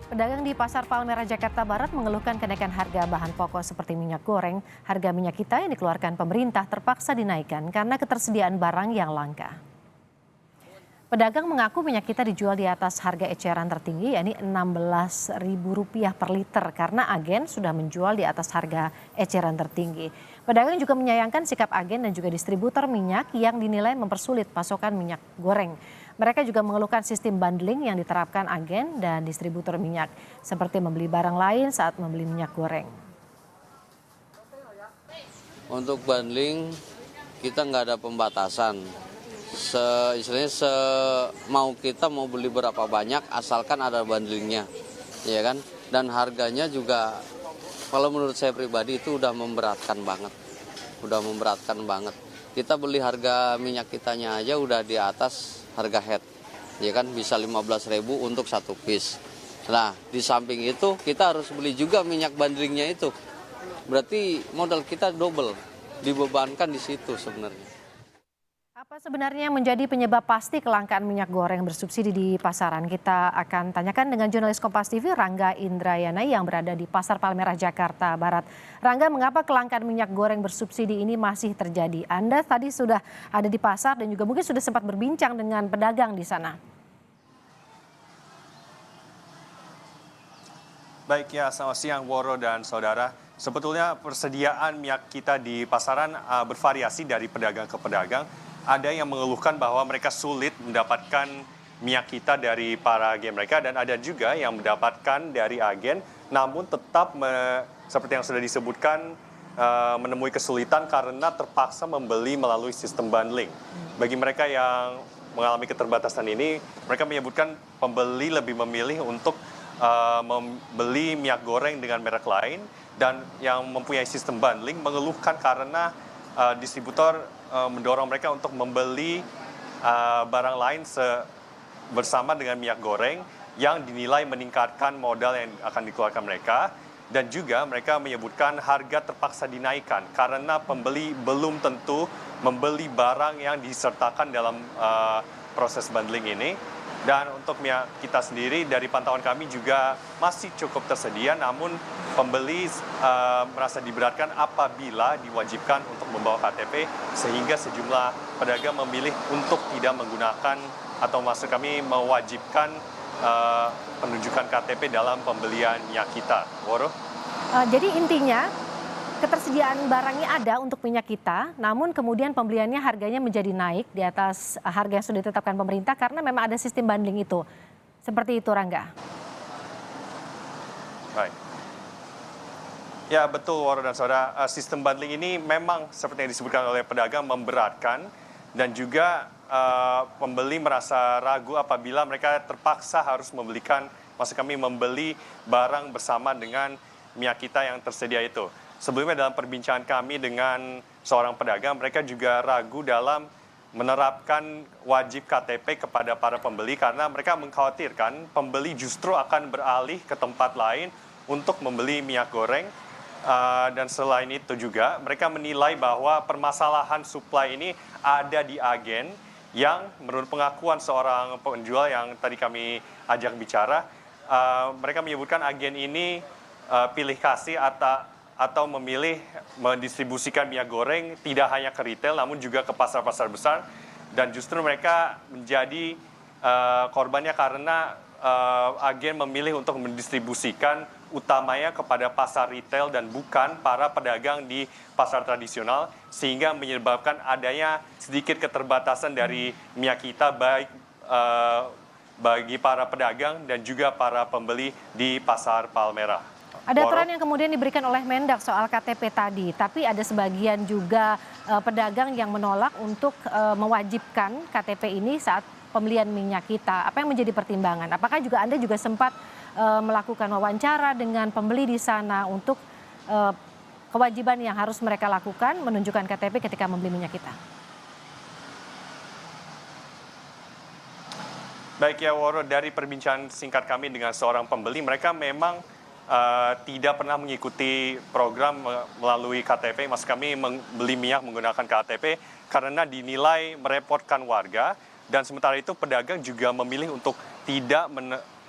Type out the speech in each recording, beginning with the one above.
Pedagang di Pasar Palmerah, Jakarta Barat mengeluhkan kenaikan harga bahan pokok seperti minyak goreng. Harga minyak kita yang dikeluarkan pemerintah terpaksa dinaikkan karena ketersediaan barang yang langka. Pedagang mengaku minyak kita dijual di atas harga eceran tertinggi, yakni Rp16.000 per liter karena agen sudah menjual di atas harga eceran tertinggi. Pedagang juga menyayangkan sikap agen dan juga distributor minyak yang dinilai mempersulit pasokan minyak goreng. Mereka juga mengeluhkan sistem bundling yang diterapkan agen dan distributor minyak, seperti membeli barang lain saat membeli minyak goreng. Untuk bundling kita nggak ada pembatasan. Istilahnya mau kita mau beli berapa banyak asalkan ada bundlingnya, ya kan? Dan harganya juga kalau menurut saya pribadi itu udah memberatkan banget. Kita beli harga minyak kitanya aja udah di atas harga head, ya kan? Bisa 15.000 untuk satu piece. Nah di samping itu kita harus beli juga minyak bundlingnya itu. Berarti modal kita double, dibebankan di situ sebenarnya. Apa sebenarnya yang menjadi penyebab pasti kelangkaan minyak goreng bersubsidi di pasaran? Kita akan tanyakan dengan jurnalis Kompas TV Rangga Indrayana yang berada di Pasar Palmerah, Jakarta Barat. Rangga, mengapa kelangkaan minyak goreng bersubsidi ini masih terjadi? Anda tadi sudah ada di pasar dan juga mungkin sudah sempat berbincang dengan pedagang di sana. Baik ya, selamat siang Woro dan saudara. Sebetulnya persediaan minyak kita di pasaran bervariasi dari pedagang ke pedagang. Ada yang mengeluhkan bahwa mereka sulit mendapatkan minyak kita dari para agen mereka dan ada juga yang mendapatkan dari agen namun tetap seperti yang sudah disebutkan menemui kesulitan karena terpaksa membeli melalui sistem bundling. Bagi mereka yang mengalami keterbatasan ini, mereka menyebutkan pembeli lebih memilih untuk membeli minyak goreng dengan merek lain dan yang mempunyai sistem bundling mengeluhkan karena distributor mendorong mereka untuk membeli barang lain bersama dengan minyak goreng yang dinilai meningkatkan modal yang akan dikeluarkan mereka. Dan juga mereka menyebutkan harga terpaksa dinaikkan karena pembeli belum tentu membeli barang yang disertakan dalam proses bundling ini. Dan untuk minyak kita sendiri dari pantauan kami juga masih cukup tersedia, namun pembeli merasa diberatkan apabila diwajibkan untuk membawa KTP, sehingga sejumlah pedagang memilih untuk tidak menggunakan atau maksud kami mewajibkan penunjukan KTP dalam pembelian minyak kita. Woro? Jadi intinya ketersediaan barangnya ada untuk minyak kita, namun kemudian pembeliannya harganya menjadi naik di atas harga yang sudah ditetapkan pemerintah karena memang ada sistem bundling itu. Seperti itu, Rangga. Baik. Ya betul Woro dan saudara, sistem bundling ini memang seperti yang disebutkan oleh pedagang memberatkan dan juga pembeli merasa ragu apabila mereka terpaksa harus membeli barang bersama dengan minyak kita yang tersedia itu. Sebelumnya dalam perbincangan kami dengan seorang pedagang, mereka juga ragu dalam menerapkan wajib KTP kepada para pembeli karena mereka mengkhawatirkan pembeli justru akan beralih ke tempat lain untuk membeli minyak goreng. Dan selain itu juga mereka menilai bahwa permasalahan suplai ini ada di agen yang menurut pengakuan seorang penjual yang tadi kami ajak bicara, mereka menyebutkan agen ini pilih kasih atau memilih mendistribusikan minyak goreng tidak hanya ke retail namun juga ke pasar-pasar besar, dan justru mereka menjadi korbannya karena agen memilih untuk mendistribusikan utamanya kepada pasar retail dan bukan para pedagang di pasar tradisional, sehingga menyebabkan adanya sedikit keterbatasan dari minyak kita baik bagi para pedagang dan juga para pembeli di Pasar Palmerah. Ada aturan yang kemudian diberikan oleh Mendak soal KTP tadi, tapi ada sebagian juga pedagang yang menolak untuk mewajibkan KTP ini saat pembelian minyak kita. Apa yang menjadi pertimbangan? Apakah juga Anda juga sempat melakukan wawancara dengan pembeli di sana untuk kewajiban yang harus mereka lakukan menunjukkan KTP ketika membeli minyak kita? Baik ya Woro, dari perbincangan singkat kami dengan seorang pembeli, mereka memang tidak pernah mengikuti program melalui KTP. Maksud kami membeli minyak menggunakan KTP karena dinilai merepotkan warga, dan sementara itu pedagang juga memilih untuk tidak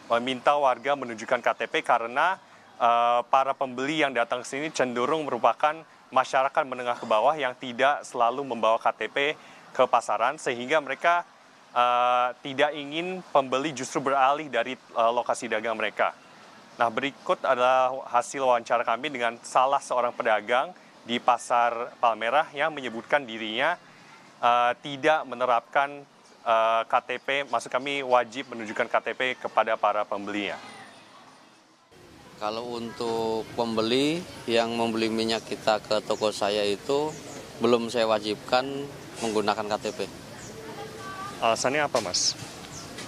meminta warga menunjukkan KTP karena para pembeli yang datang ke sini cenderung merupakan masyarakat menengah ke bawah yang tidak selalu membawa KTP ke pasaran, sehingga mereka tidak ingin pembeli justru beralih dari lokasi dagang mereka. Nah, berikut adalah hasil wawancara kami dengan salah seorang pedagang di Pasar Palmerah yang menyebutkan dirinya tidak menerapkan KTP, maksud kami wajib menunjukkan KTP kepada para pembelinya. Kalau untuk pembeli yang membeli minyak kita ke toko saya itu belum saya wajibkan menggunakan KTP. Alasannya apa, Mas?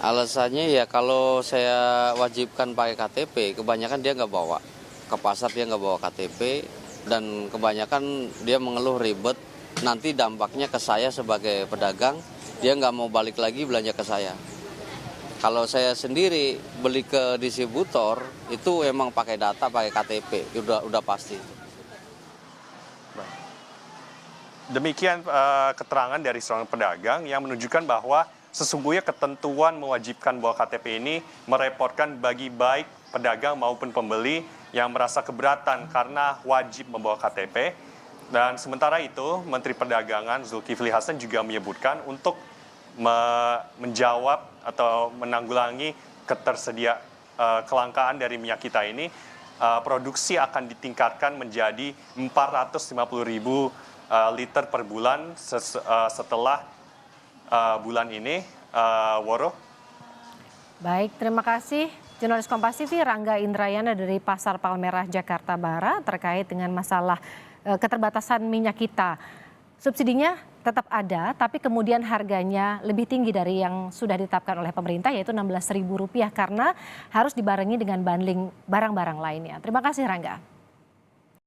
Alasannya ya kalau saya wajibkan pakai KTP, kebanyakan dia nggak bawa. Ke pasar dia nggak bawa KTP dan kebanyakan dia mengeluh ribet. Nanti dampaknya ke saya sebagai pedagang, dia nggak mau balik lagi belanja ke saya. Kalau saya sendiri beli ke distributor itu emang pakai data, pakai KTP, udah pasti. Demikian keterangan dari seorang pedagang yang menunjukkan bahwa sesungguhnya ketentuan mewajibkan bawa KTP ini merepotkan bagi baik pedagang maupun pembeli yang merasa keberatan karena wajib membawa KTP. Dan sementara itu, Menteri Perdagangan Zulkifli Hasan juga menyebutkan untuk menjawab atau menanggulangi kelangkaan dari minyak kita ini, produksi akan ditingkatkan menjadi 450.000 liter per bulan setelah bulan ini, Woro. Baik, terima kasih. Jurnalis Kompas TV Rangga Indrayana dari Pasar Palmerah, Jakarta Barat terkait dengan masalah keterbatasan minyak kita. Subsidinya tetap ada, tapi kemudian harganya lebih tinggi dari yang sudah ditetapkan oleh pemerintah, yaitu Rp16.000 karena harus dibarengi dengan bundling barang-barang lainnya. Terima kasih, Rangga.